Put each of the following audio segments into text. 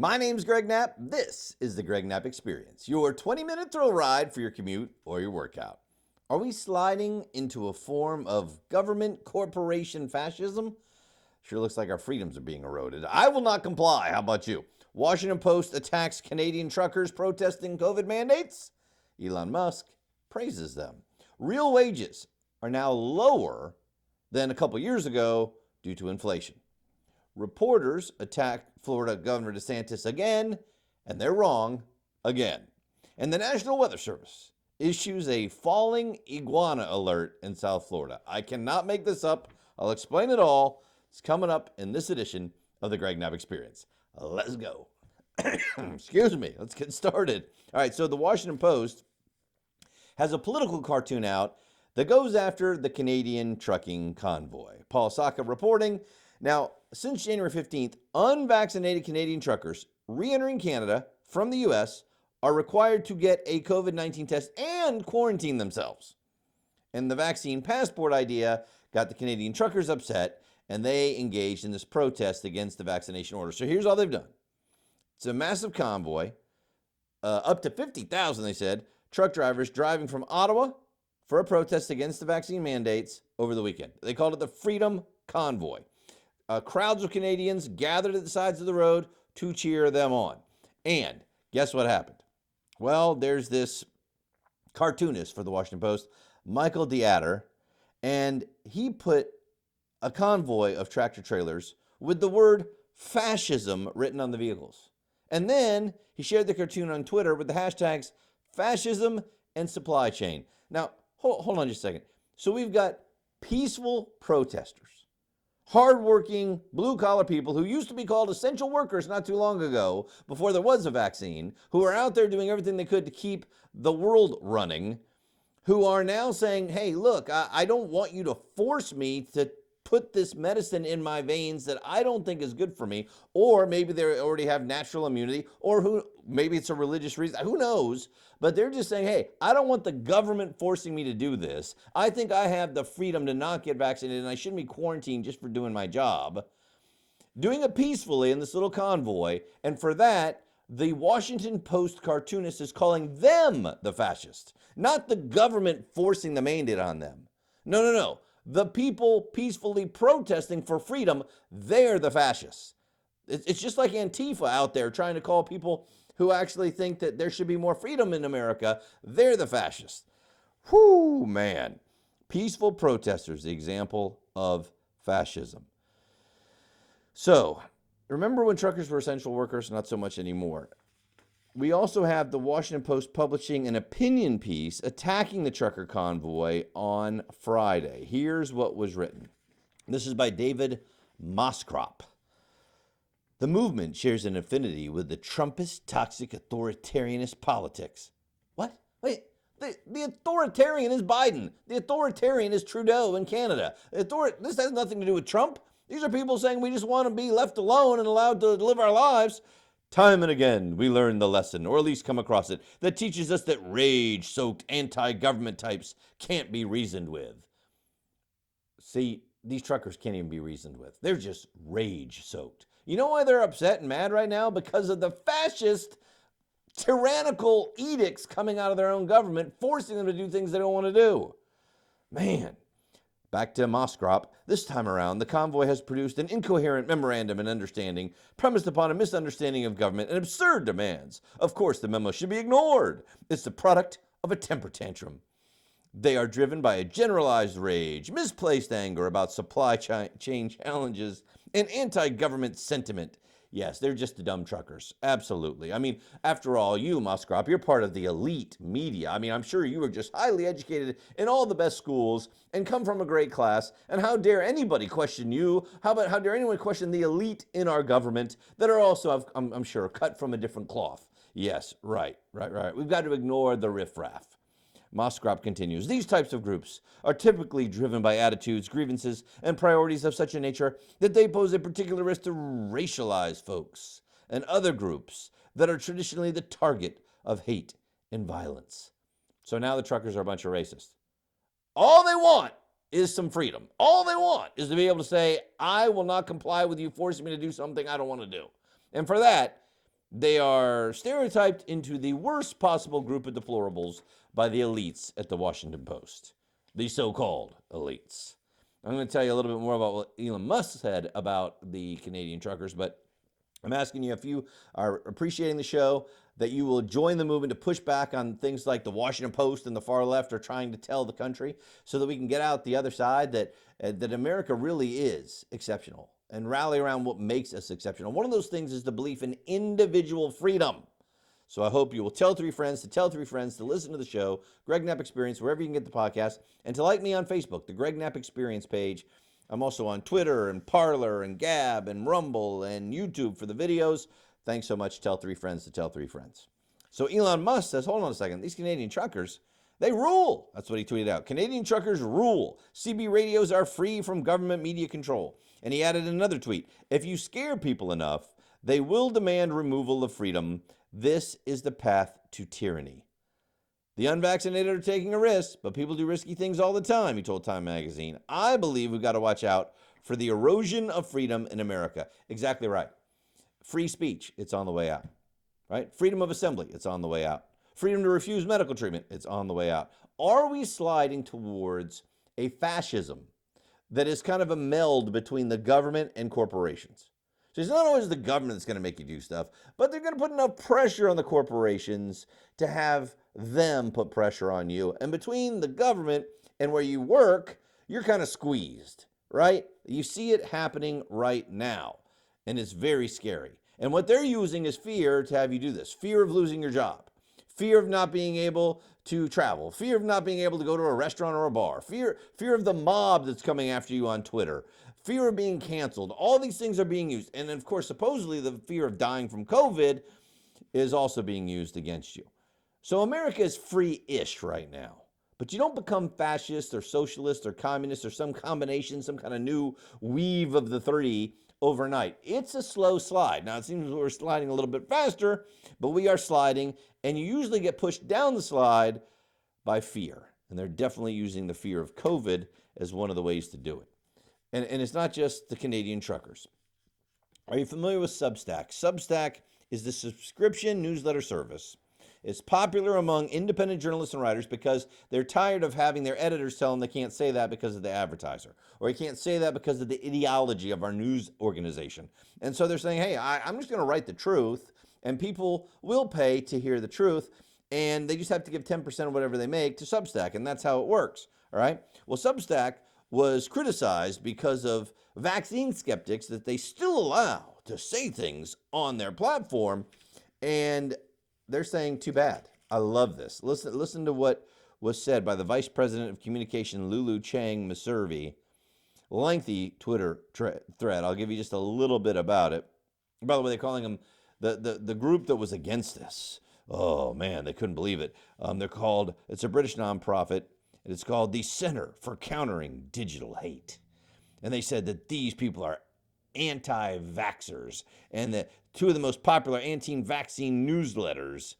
My name's Greg Knapp. This is the Greg Knapp Experience, your 20-minute thrill ride for your commute or your workout. Are we sliding into a form of government corporation fascism? Sure looks like our freedoms are being eroded. I will not comply. How about you? Washington Post attacks Canadian truckers protesting COVID mandates. Elon Musk praises them. Real wages are now lower than a couple years ago due to inflation. Reporters attack Florida Governor DeSantis again, and they're wrong again. And the National Weather Service issues a falling iguana alert in South Florida. I cannot make this up. I'll explain it all. It's coming up in this edition of the Greg Knapp Experience. Let's go. Excuse me. Let's get started. All right, so the Washington Post has a political cartoon out that goes after the Canadian trucking convoy. Paul Saka reporting. Now, since January 15th, unvaccinated Canadian truckers re-entering Canada from the U.S. are required to get a COVID-19 test and quarantine themselves. And the vaccine passport idea got the Canadian truckers upset, and they engaged in this protest against the vaccination order. So here's all they've done. It's a massive convoy, up to 50,000, they said, truck drivers driving from Ottawa for a protest against the vaccine mandates over the weekend. They called it the Freedom Convoy. Crowds of Canadians gathered at the sides of the road to cheer them on. And guess what happened? Well, there's this cartoonist for the Washington Post, Michael Deadlock, and he put a convoy of tractor trailers with the word fascism written on the vehicles. And then he shared the cartoon on Twitter with the hashtags fascism and supply chain. Now, hold on just a second. So we've got peaceful protesters, hardworking, blue-collar people who used to be called essential workers not too long ago, before there was a vaccine, who are out there doing everything they could to keep the world running, who are now saying, hey, look, I don't want you to force me to put this medicine in my veins that I don't think is good for me, or maybe they already have natural immunity, or maybe it's a religious reason, who knows, but they're just saying, hey, I don't want the government forcing me to do this. I think I have the freedom to not get vaccinated, and I shouldn't be quarantined just for doing my job. Doing it peacefully in this little convoy, and for that, the Washington Post cartoonist is calling them the fascists, not the government forcing the mandate on them. No. The people peacefully protesting for freedom, they're the fascists. It's just like Antifa out there trying to call people who actually think that there should be more freedom in America. They're the fascists. Whew, man. Peaceful protesters, the example of fascism. So, remember when truckers were essential workers? Not so much anymore. We also have the Washington Post publishing an opinion piece attacking the trucker convoy on Friday. Here's what was written. This is by David Moskrop. The movement shares an affinity with the Trumpist, toxic, authoritarianist politics. What? Wait, the authoritarian is Biden. The authoritarian is Trudeau in Canada. This has nothing to do with Trump. These are people saying we just want to be left alone and allowed to live our lives. Time and again, we learn the lesson, or at least come across it, that teaches us that rage-soaked anti-government types can't be reasoned with. See, these truckers can't even be reasoned with. They're just rage-soaked. You know why they're upset and mad right now? Because of the fascist, tyrannical edicts coming out of their own government, forcing them to do things they don't want to do. Man. Back to Moskrop. This time around, the convoy has produced an incoherent memorandum and understanding premised upon a misunderstanding of government and absurd demands. Of course, the memo should be ignored. It's the product of a temper tantrum. They are driven by a generalized rage, misplaced anger about supply chain challenges, and anti-government sentiment. Yes, they're just the dumb truckers. Absolutely. I mean, after all, you, Moskrop, you're part of the elite media. I mean, I'm sure you were just highly educated in all the best schools and come from a great class. And how dare anybody question you? How dare anyone question the elite in our government that are also, I'm sure, cut from a different cloth? Yes, right. We've got to ignore the riffraff. Moskrop continues, these types of groups are typically driven by attitudes, grievances, and priorities of such a nature that they pose a particular risk to racialized folks and other groups that are traditionally the target of hate and violence. So now the truckers are a bunch of racists. All they want is some freedom. All they want is to be able to say, I will not comply with you forcing me to do something I don't want to do. And for that, They are stereotyped into the worst possible group of deplorables by the elites at the Washington Post, the so-called elites. I'm going to tell you a little bit more about what Elon Musk said about the Canadian truckers, but I'm asking you, if you are appreciating the show, that you will join the movement to push back on things like the Washington Post and the far left are trying to tell the country, so that we can get out the other side that America really is exceptional, and rally around what makes us exceptional. One of those things is the belief in individual freedom. So I hope you will tell three friends to listen to the show, Greg Knapp Experience, wherever you can get the podcast, and to like me on Facebook, the Greg Knapp Experience page. I'm also on Twitter and Parler and Gab and Rumble and YouTube for the videos. Thanks so much. Tell three friends to tell three friends. So Elon Musk says, hold on a second, these Canadian truckers, they rule. That's what he tweeted out. Canadian truckers rule. CB radios are free from government media control. And he added another tweet. If you scare people enough, they will demand removal of freedom. This is the path to tyranny. The unvaccinated are taking a risk, but people do risky things all the time, he told Time magazine. I believe we've got to watch out for the erosion of freedom in America. Exactly right. Free speech, it's on the way out. Right? Freedom of assembly, it's on the way out. Freedom to refuse medical treatment, it's on the way out. Are we sliding towards a fascism that is kind of a meld between the government and corporations? So it's not always the government that's going to make you do stuff, but they're going to put enough pressure on the corporations to have them put pressure on you. And between the government and where you work, you're kind of squeezed, right? You see it happening right now, and it's very scary. And what they're using is fear to have you do this. Fear of losing your job, fear of not being able to travel, fear of not being able to go to a restaurant or a bar, fear of the mob that's coming after you on Twitter, fear of being canceled. All these things are being used. And of course, supposedly the fear of dying from COVID is also being used against you. So America is free-ish right now. But you don't become fascist or socialist or communist or some combination, some kind of new weave of the three overnight. It's a slow slide. Now, it seems we're sliding a little bit faster, but we are sliding, and you usually get pushed down the slide by fear. And they're definitely using the fear of COVID as one of the ways to do it. And it's not just the Canadian truckers. Are you familiar with Substack? Substack is the subscription newsletter service. It's popular among independent journalists and writers because they're tired of having their editors tell them they can't say that because of the advertiser, or you can't say that because of the ideology of our news organization. And so they're saying, hey, I'm just going to write the truth, and people will pay to hear the truth, and they just have to give 10% of whatever they make to Substack, and that's how it works, all right? Well, Substack was criticized because of vaccine skeptics that they still allow to say things on their platform, and they're saying too bad. I love this. Listen to what was said by the Vice President of Communication, Lulu Chang Maservi. Lengthy Twitter thread. I'll give you just a little bit about it. By the way, they're calling them the group that was against this. Oh, man, they couldn't believe it. It's a British nonprofit, and it's called the Center for Countering Digital Hate. And they said that these people are anti-vaxxers, and that two of the most popular anti-vaccine newsletters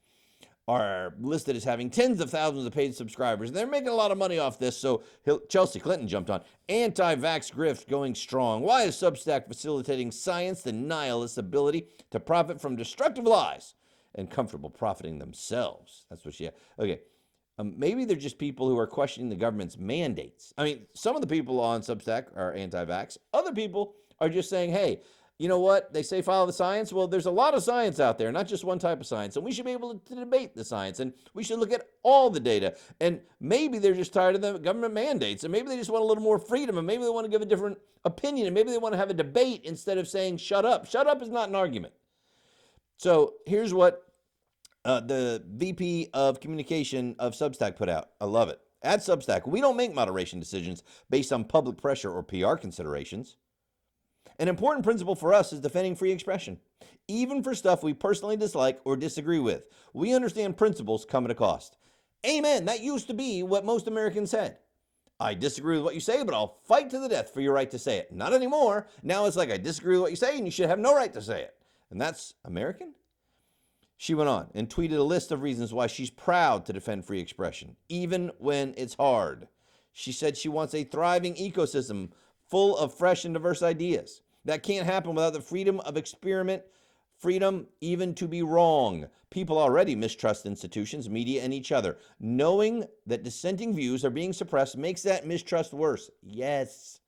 are listed as having tens of thousands of paid subscribers. And they're making a lot of money off this, so Chelsea Clinton jumped on. Anti-vax grift going strong. Why is Substack facilitating science denialists' ability to profit from destructive lies and comfortable profiting themselves? That's what she had. Okay. Maybe they're just people who are questioning the government's mandates. I mean, some of the people on Substack are anti-vax. Other people are just saying, hey, you know what? They say follow the science. Well, there's a lot of science out there, not just one type of science. And we should be able to debate the science. And we should look at all the data. And maybe they're just tired of the government mandates. And maybe they just want a little more freedom. And maybe they want to give a different opinion. And maybe they want to have a debate instead of saying shut up. Shut up is not an argument. So here's what the VP of Communication of Substack put out. I love it. At Substack, we don't make moderation decisions based on public pressure or PR considerations. An important principle for us is defending free expression, even for stuff we personally dislike or disagree with. We understand principles come at a cost. Amen. That used to be what most Americans said. I disagree with what you say, but I'll fight to the death for your right to say it. Not anymore. Now it's like I disagree with what you say, and you should have no right to say it. And that's American? She went on and tweeted a list of reasons why she's proud to defend free expression, even when it's hard. She said she wants a thriving ecosystem full of fresh and diverse ideas. That can't happen without the freedom of experiment freedom even to be wrong. People already mistrust institutions, media, and each other. Knowing that dissenting views are being suppressed makes that mistrust worse. Yes.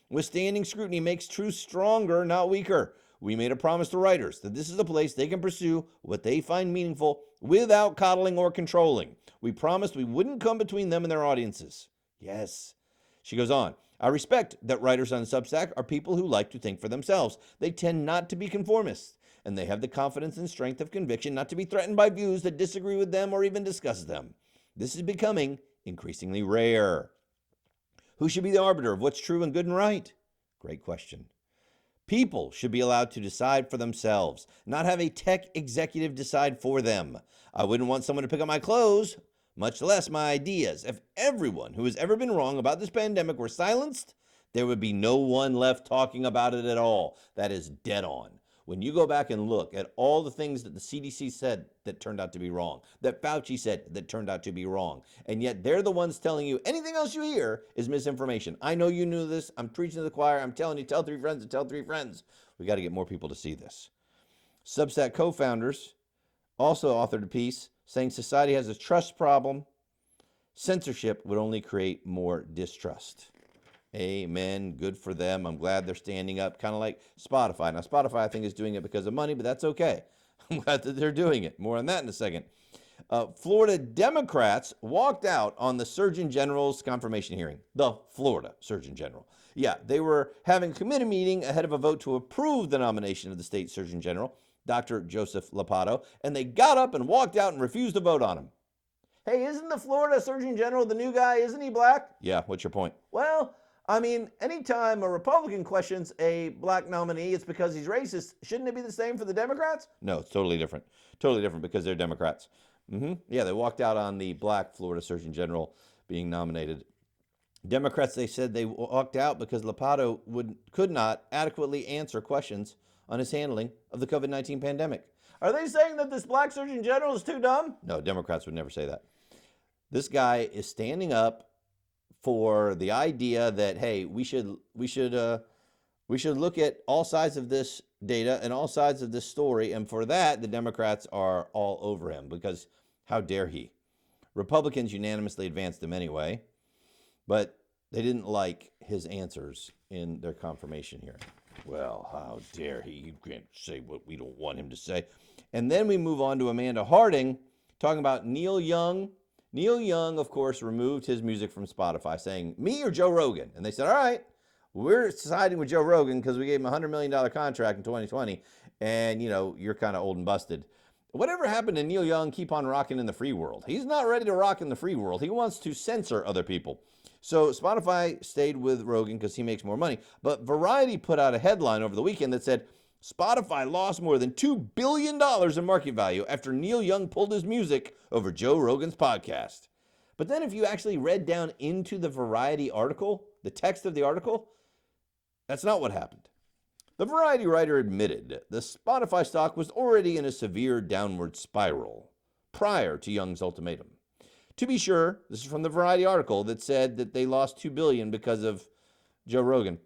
Withstanding scrutiny makes truth stronger, not weaker. We made a promise to writers that this is a place they can pursue what they find meaningful without coddling or controlling. We promised we wouldn't come between them and their audiences. Yes. She goes on. I respect that writers on Substack are people who like to think for themselves. They tend not to be conformists, and they have the confidence and strength of conviction not to be threatened by views that disagree with them or even discuss them. This is becoming increasingly rare. Who should be the arbiter of what's true and good and right? Great question. People should be allowed to decide for themselves, not have a tech executive decide for them. I wouldn't want someone to pick up my clothes, much less my ideas. If everyone who has ever been wrong about this pandemic were silenced, there would be no one left talking about it at all. That is dead on. When you go back and look at all the things that the CDC said that turned out to be wrong, that Fauci said that turned out to be wrong, and yet they're the ones telling you anything else you hear is misinformation. I know you knew this. I'm preaching to the choir. I'm telling you, tell 3 friends and tell 3 friends. We got to get more people to see this. Substack co-founders also authored a piece saying society has a trust problem. Censorship would only create more distrust. Amen. Good for them. I'm glad they're standing up, kind of like Spotify. Now, Spotify, I think, is doing it because of money, but that's okay. I'm glad that they're doing it. More on that in a second. Florida Democrats walked out on the Surgeon General's confirmation hearing. The Florida Surgeon General. Yeah, they were having a committee meeting ahead of a vote to approve the nomination of the state Surgeon General, Dr. Joseph Lombardo, and they got up and walked out and refused to vote on him. Hey, isn't the Florida Surgeon General the new guy? Isn't he black? Yeah, what's your point? Well, I mean, anytime a Republican questions a black nominee, it's because he's racist. Shouldn't it be the same for the Democrats? No, it's totally different. Totally different because they're Democrats. Yeah, they walked out on the black Florida Surgeon General being nominated. Democrats, they said they walked out because Lombardo could not adequately answer questions on his handling of the COVID-19 pandemic. Are they saying that this black Surgeon General is too dumb? No, Democrats would never say that. This guy is standing up for the idea that, hey, we should look at all sides of this data and all sides of this story, and for that, the Democrats are all over him because how dare he? Republicans unanimously advanced him anyway, but they didn't like his answers in their confirmation hearing. Well, how dare he? He can't say what we don't want him to say. And then we move on to Amanda Harding talking about Neil Young. Neil Young, of course, removed his music from Spotify, saying, me or Joe Rogan? And they said, all right, we're siding with Joe Rogan because we gave him a $100 million contract in 2020, and, you know, you're kind of old and busted. Whatever happened to Neil Young keep on rocking in the free world? He's not ready to rock in the free world. He wants to censor other people. So Spotify stayed with Rogan because he makes more money. But Variety put out a headline over the weekend that said, Spotify lost more than $2 billion in market value after Neil Young pulled his music over Joe Rogan's podcast. But then if you actually read down into the Variety article, the text of the article, that's not what happened. The Variety writer admitted the Spotify stock was already in a severe downward spiral prior to Young's ultimatum. To be sure, this is from the Variety article that said that they lost $2 billion because of Joe Rogan.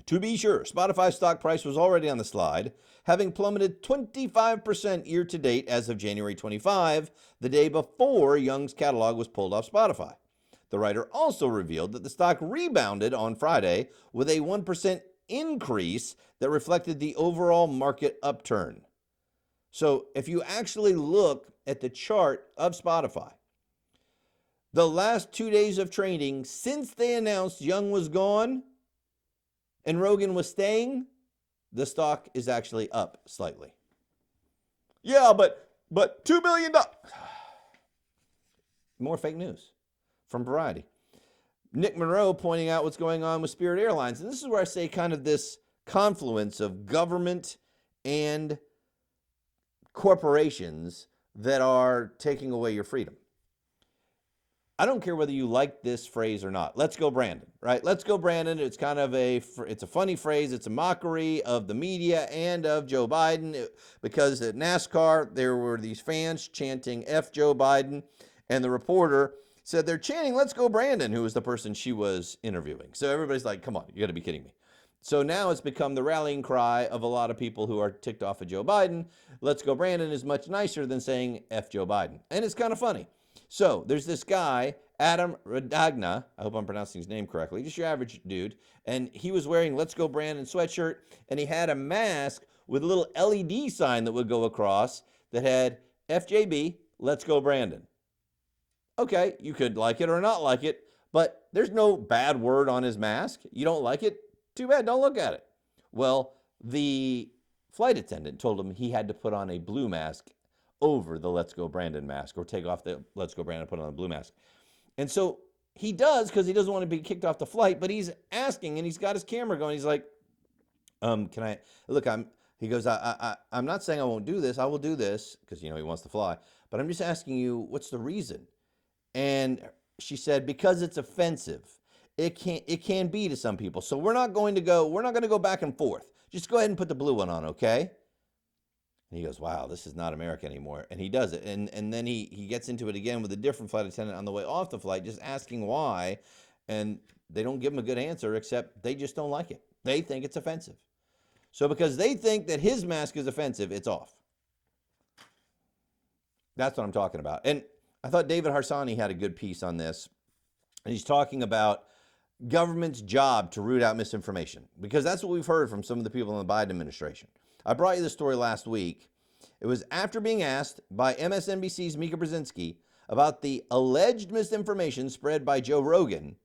To be sure, Spotify's stock price was already on the slide, having plummeted 25% year to date as of January 25, the day before Young's catalog was pulled off Spotify. The writer also revealed that the stock rebounded on Friday with a 1% increase that reflected the overall market upturn. So if you actually look at the chart of Spotify, the last 2 days of trading since they announced Young was gone and Rogan was staying, the stock is actually up slightly. Yeah, but $2 billion. More fake news from Variety. Nick Monroe pointing out what's going on with Spirit Airlines. And this is where I say kind of this confluence of government and corporations that are taking away your freedom. I don't care whether you like this phrase or not. Let's go, Brandon, right? Let's go, Brandon. It's kind of it's a funny phrase. It's a mockery of the media and of Joe Biden because at NASCAR, there were these fans chanting F Joe Biden, and the reporter said they're chanting, let's go, Brandon, who was the person she was interviewing. So everybody's like, come on, you got to be kidding me. So now it's become the rallying cry of a lot of people who are ticked off of Joe Biden. Let's Go Brandon is much nicer than saying F Joe Biden. And it's kind of funny. So there's this guy, Adam Radagna, I hope I'm pronouncing his name correctly, just your average dude, and he was wearing Let's Go Brandon sweatshirt, and he had a mask with a little LED sign that would go across that had FJB, Let's Go Brandon. Okay, you could like it or not like it, but there's no bad word on his mask. You don't like it? Too bad, don't look at it. Well, the flight attendant told him he had to put on a blue mask over the Let's Go Brandon mask, or take off the Let's Go Brandon and put on a blue mask. And so he does, because he doesn't want to be kicked off the flight, but he's asking, and he's got his camera going. He's like, can I, look, he goes, I'm not saying I won't do this. I will do this, because, he wants to fly. But I'm just asking you, what's the reason? And she said, because it's offensive. It can be to some people. So we're not going to go back and forth. Just go ahead and put the blue one on, okay? And he goes, wow, this is not America anymore. And he does it. And then he gets into it again with a different flight attendant on the way off the flight, just asking why. And they don't give him a good answer, except they just don't like it. They think it's offensive. So because they think that his mask is offensive, it's off. That's what I'm talking about. And I thought David Harsanyi had a good piece on this. And he's talking about government's job to root out misinformation, because that's what we've heard from some of the people in the Biden administration. I brought you this story last week. It was after being asked by MSNBC's Mika Brzezinski about the alleged misinformation spread by Joe Rogan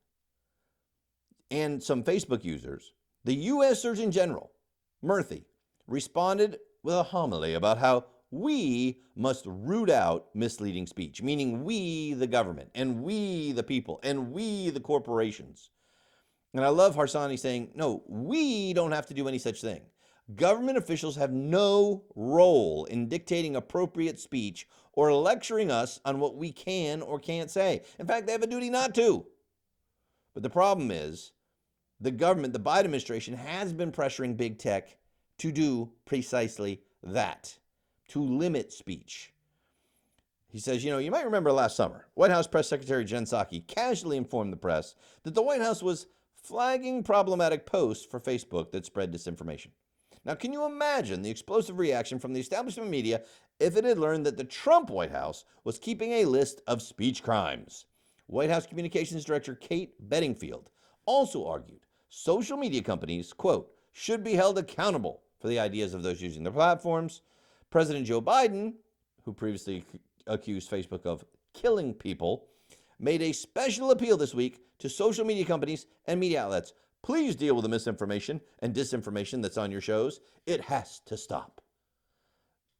and some Facebook users. The U.S. Surgeon General, Murthy, responded with a homily about how we must root out misleading speech, meaning we, the government, and we, the people, and we, the corporations. And I love Harsanyi saying, no, we don't have to do any such thing. Government officials have no role in dictating appropriate speech or lecturing us on what we can or can't say. In fact, they have a duty not to. But the problem is, the government, the Biden administration, has been pressuring big tech to do precisely that, to limit speech. He says, you might remember last summer, White House Press Secretary Jen Psaki casually informed the press that the White House was flagging problematic posts for Facebook that spread disinformation. Now, can you imagine the explosive reaction from the establishment media if it had learned that the Trump White House was keeping a list of speech crimes? White House Communications Director Kate Bedingfield also argued social media companies, quote, should be held accountable for the ideas of those using their platforms. President Joe Biden, who previously accused Facebook of killing people, made a special appeal this week to social media companies and media outlets. Please deal with the misinformation and disinformation that's on your shows. It has to stop.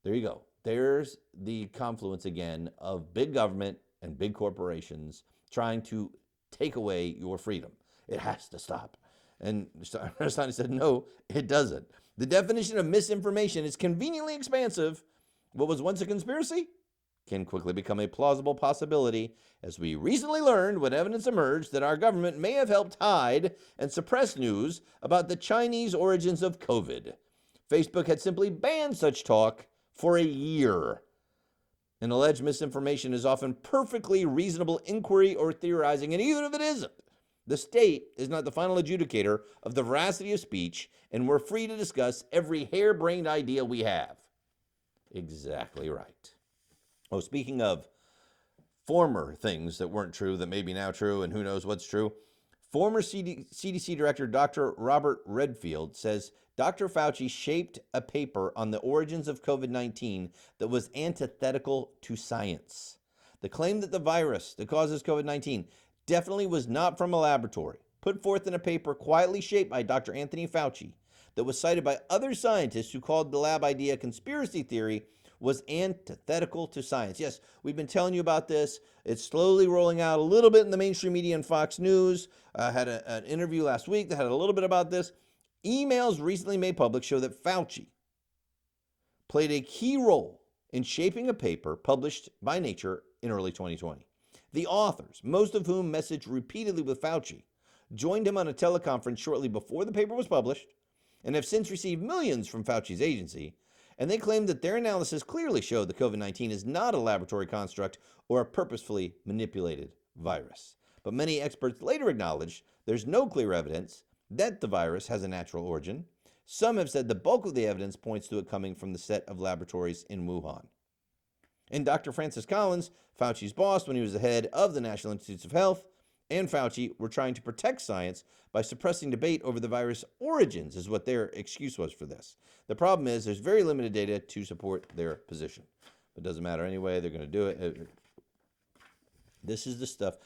There you go. There's the confluence again of big government and big corporations trying to take away your freedom. It has to stop. And Harsanyi said, no, it doesn't. The definition of misinformation is conveniently expansive. What was once a conspiracy can quickly become a plausible possibility, as we recently learned when evidence emerged that our government may have helped hide and suppress news about the Chinese origins of COVID. Facebook had simply banned such talk for a year. And alleged misinformation is often perfectly reasonable inquiry or theorizing, and even if it isn't, the state is not the final adjudicator of the veracity of speech, and we're free to discuss every harebrained idea we have. Exactly right. Oh, speaking of former things that weren't true that may be now true, and who knows what's true, former CDC Director Dr. Robert Redfield says Dr. Fauci shaped a paper on the origins of COVID-19 that was antithetical to science. The claim that the virus that causes COVID-19 definitely was not from a laboratory, put forth in a paper quietly shaped by Dr. Anthony Fauci, that was cited by other scientists who called the lab idea conspiracy theory, was antithetical to science. Yes, we've been telling you about this. It's slowly rolling out a little bit in the mainstream media and Fox News. I had an interview last week that had a little bit about this. Emails recently made public show that Fauci played a key role in shaping a paper published by Nature in early 2020. The authors, most of whom messaged repeatedly with Fauci, joined him on a teleconference shortly before the paper was published and have since received millions from Fauci's agency. And they claim that their analysis clearly showed that COVID-19 is not a laboratory construct or a purposefully manipulated virus. But many experts later acknowledged there's no clear evidence that the virus has a natural origin. Some have said the bulk of the evidence points to it coming from the set of laboratories in Wuhan. And Dr. Francis Collins, Fauci's boss when he was the head of the National Institutes of Health, and Fauci were trying to protect science by suppressing debate over the virus origins, is what their excuse was for this. The problem is there's very limited data to support their position. It doesn't matter anyway, they're going to do it. This is the stuff.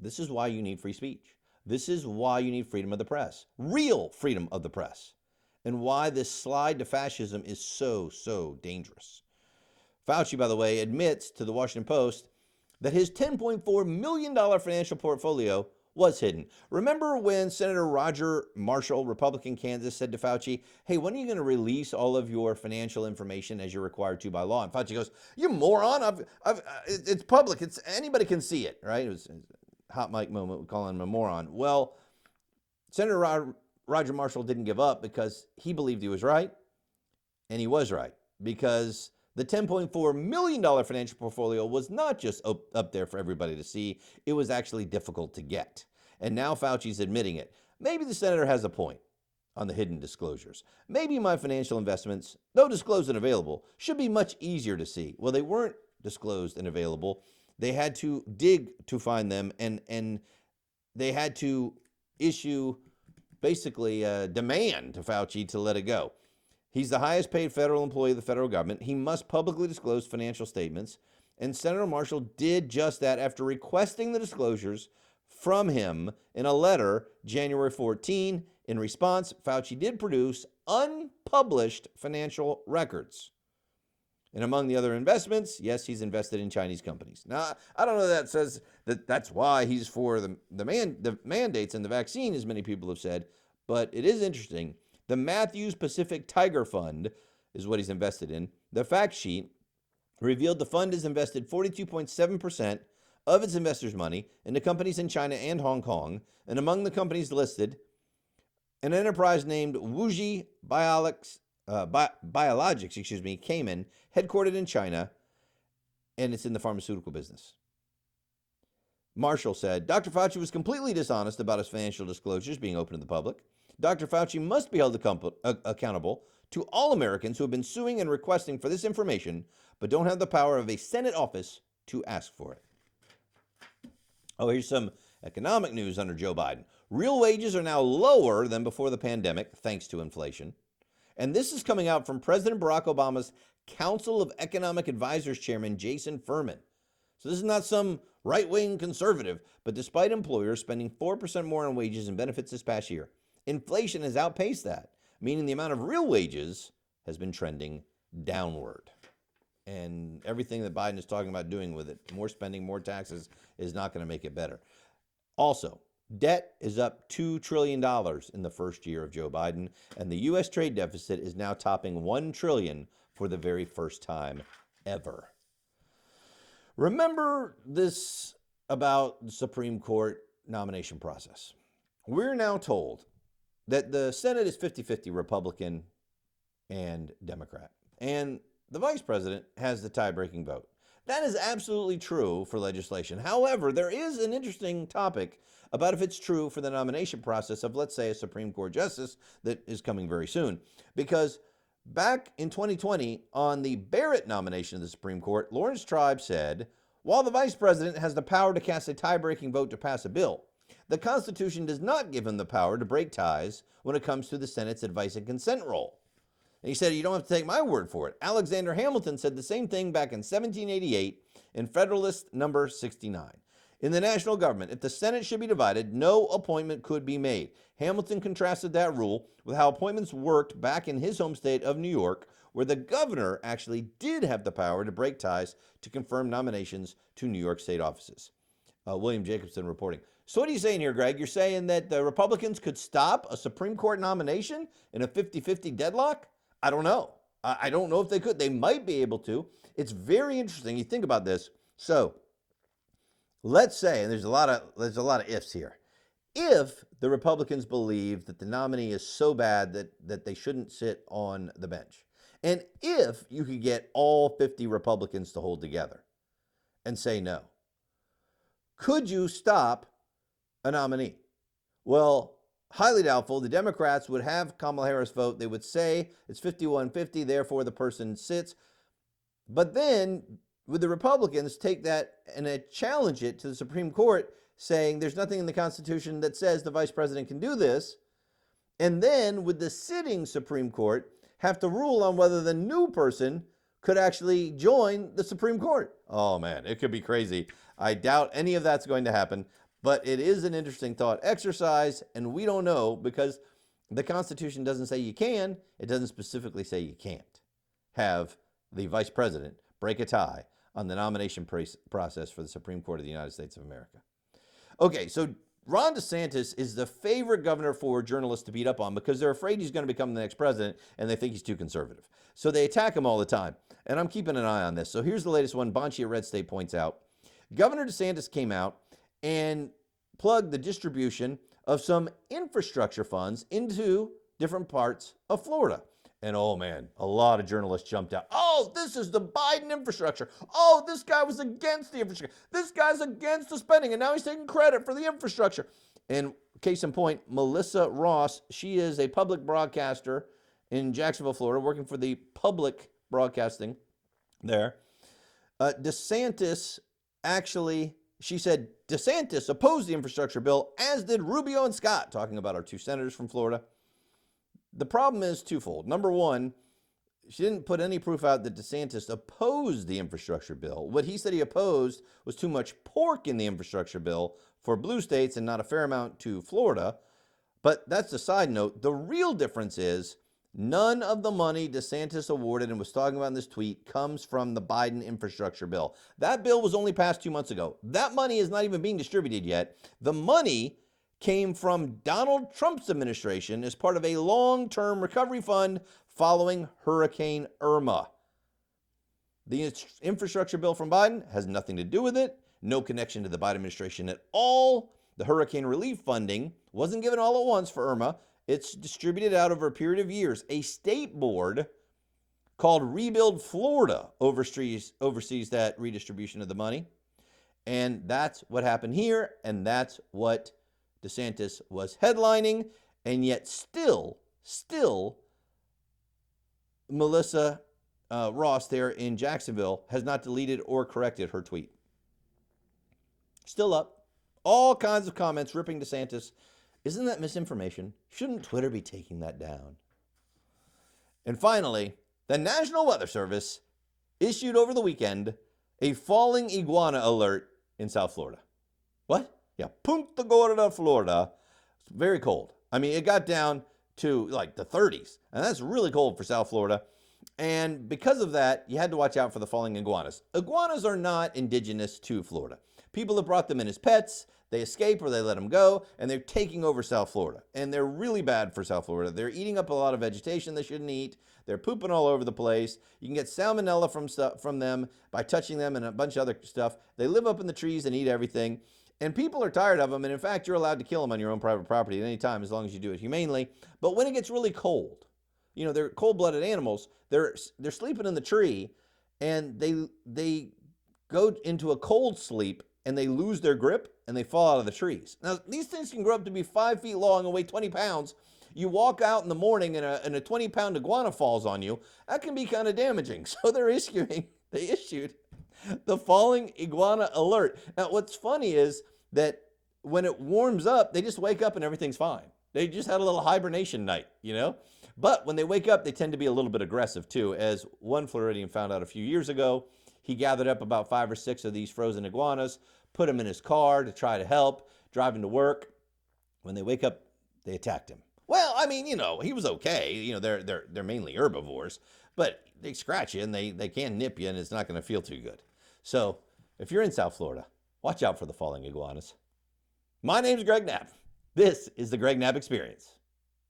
This is why you need free speech. This is why you need freedom of the press, real freedom of the press, and why this slide to fascism is so, so dangerous. Fauci, by the way, admits to the Washington Post that his $10.4 million financial portfolio was hidden. Remember when Senator Roger Marshall, Republican Kansas, said to Fauci, hey, when are you going to release all of your financial information as you're required to by law? And Fauci goes, you moron, it's public, anybody can see it, right? It was a hot mic moment, we call him a moron. Well, Senator Roger Marshall didn't give up because he believed he was right, and he was right, because the $10.4 million financial portfolio was not just up there for everybody to see. It was actually difficult to get. And now Fauci's admitting it. Maybe the senator has a point on the hidden disclosures. Maybe my financial investments, though disclosed and available, should be much easier to see. Well, they weren't disclosed and available. They had to dig to find them, and they had to issue basically a demand to Fauci to let it go. He's the highest paid federal employee of the federal government. He must publicly disclose financial statements. And Senator Marshall did just that after requesting the disclosures from him in a letter January 14. In response, Fauci did produce unpublished financial records. And among the other investments, yes, he's invested in Chinese companies. Now, I don't know that says that that's why he's for the mandates and the vaccine, as many people have said, but it is interesting. The Matthews Pacific Tiger Fund is what he's invested in. The fact sheet revealed the fund has invested 42.7% of its investors' money into companies in China and Hong Kong, and among the companies listed, an enterprise named Wuji Biologics, Cayman, headquartered in China, and it's in the pharmaceutical business. Marshall said, Dr. Fauci was completely dishonest about his financial disclosures being open to the public. Dr. Fauci must be held accountable to all Americans who have been suing and requesting for this information, but don't have the power of a Senate office to ask for it. Oh, here's some economic news under Joe Biden. Real wages are now lower than before the pandemic, thanks to inflation. And this is coming out from President Barack Obama's Council of Economic Advisors chairman, Jason Furman. So this is not some right-wing conservative, but despite employers spending 4% more on wages and benefits this past year, inflation has outpaced that, meaning the amount of real wages has been trending downward. And everything that Biden is talking about doing with it, more spending, more taxes, is not going to make it better. Also, debt is up $2 trillion in the first year of Joe Biden, and the U.S. trade deficit is now topping $1 trillion for the very first time ever. Remember this about the Supreme Court nomination process. We're now told that the Senate is 50-50 Republican and Democrat, and the vice president has the tie-breaking vote. That is absolutely true for legislation. However, there is an interesting topic about if it's true for the nomination process of, let's say, a Supreme Court justice that is coming very soon. Because back in 2020, on the Barrett nomination of the Supreme Court, Lawrence Tribe said, while the vice president has the power to cast a tie-breaking vote to pass a bill, the Constitution does not give him the power to break ties when it comes to the Senate's advice and consent role. And he said, you don't have to take my word for it. Alexander Hamilton said the same thing back in 1788 in Federalist number 69. In the national government, if the Senate should be divided, no appointment could be made. Hamilton contrasted that rule with how appointments worked back in his home state of New York, where the governor actually did have the power to break ties to confirm nominations to New York state offices. William Jacobson reporting. So what are you saying here, Greg? You're saying that the Republicans could stop a Supreme Court nomination in a 50-50 deadlock? I don't know. I don't know if they could. They might be able to. It's very interesting. You think about this. So let's say, and there's a lot of ifs here. If the Republicans believe that the nominee is so bad that they shouldn't sit on the bench, and if you could get all 50 Republicans to hold together and say no, could you stop a nominee? Well, highly doubtful. The Democrats would have Kamala Harris vote. They would say it's 51-50, therefore the person sits. But then would the Republicans take that and challenge it to the Supreme Court, saying there's nothing in the Constitution that says the vice president can do this? And then would the sitting Supreme Court have to rule on whether the new person could actually join the Supreme Court? Oh man, it could be crazy. I doubt any of that's going to happen, but it is an interesting thought exercise, and we don't know because the Constitution doesn't say you can. It doesn't specifically say you can't have the vice president break a tie on the nomination process for the Supreme Court of the United States of America. Okay, so Ron DeSantis is the favorite governor for journalists to beat up on because they're afraid he's going to become the next president and they think he's too conservative. So they attack him all the time. And I'm keeping an eye on this. So here's the latest one. Bonchi at Red State points out, Governor DeSantis came out and plugged the distribution of some infrastructure funds into different parts of Florida. And oh man, a lot of journalists jumped out. Oh, this is the Biden infrastructure. Oh, this guy was against the infrastructure. This guy's against the spending, and now he's taking credit for the infrastructure. And case in point, Melissa Ross, she is a public broadcaster in Jacksonville, Florida, working for the public broadcasting there. DeSantis actually, she said, DeSantis opposed the infrastructure bill, as did Rubio and Scott, talking about our two senators from Florida. The problem is twofold. Number one, she didn't put any proof out that DeSantis opposed the infrastructure bill. What he said he opposed was too much pork in the infrastructure bill for blue states and not a fair amount to Florida. But that's a side note. The real difference is none of the money DeSantis awarded and was talking about in this tweet comes from the Biden infrastructure bill. That bill was only passed 2 months ago. That money is not even being distributed yet. The money came from Donald Trump's administration as part of a long-term recovery fund following Hurricane Irma. The infrastructure bill from Biden has nothing to do with it, no connection to the Biden administration at all. The hurricane relief funding wasn't given all at once for Irma. It's distributed out over a period of years. A state board called Rebuild Florida oversees that redistribution of the money. And that's what happened here, and that's what DeSantis was headlining, and yet still, Melissa Ross there in Jacksonville has not deleted or corrected her tweet. Still up. All kinds of comments ripping DeSantis. Isn't that misinformation? Shouldn't Twitter be taking that down? And finally, the National Weather Service issued over the weekend a falling iguana alert in South Florida. What? Yeah, Punta Gorda, Florida. It's very cold. I mean, it got down to like the 30s, and that's really cold for South Florida. And because of that, you had to watch out for the falling iguanas. Iguanas are not indigenous to Florida. People have brought them in as pets. They escape or they let them go, and they're taking over South Florida. And they're really bad for South Florida. They're eating up a lot of vegetation they shouldn't eat. They're pooping all over the place. You can get salmonella from them by touching them and a bunch of other stuff. They live up in the trees and eat everything. And people are tired of them, and in fact, you're allowed to kill them on your own private property at any time as long as you do it humanely. But when it gets really cold, you know, they're cold-blooded animals, they're sleeping in the tree, and they go into a cold sleep, and they lose their grip, and they fall out of the trees. Now, these things can grow up to be 5 feet long and weigh 20 pounds. You walk out in the morning and a 20-pound iguana falls on you. That can be kind of damaging. So they issued the falling iguana alert. Now, what's funny is that when it warms up, they just wake up and everything's fine. They just had a little hibernation night, you know? But when they wake up, they tend to be a little bit aggressive too, as one Floridian found out a few years ago. He gathered up about 5 or 6 of these frozen iguanas, put them in his car to try to help, driving to work. When they wake up, they attacked him. Well, I mean, you know, he was okay. You know, they're mainly herbivores, but they scratch you and they can nip you, and it's not going to feel too good. So if you're in South Florida, watch out for the falling iguanas. My name's Greg Knapp. This is the Greg Knapp Experience.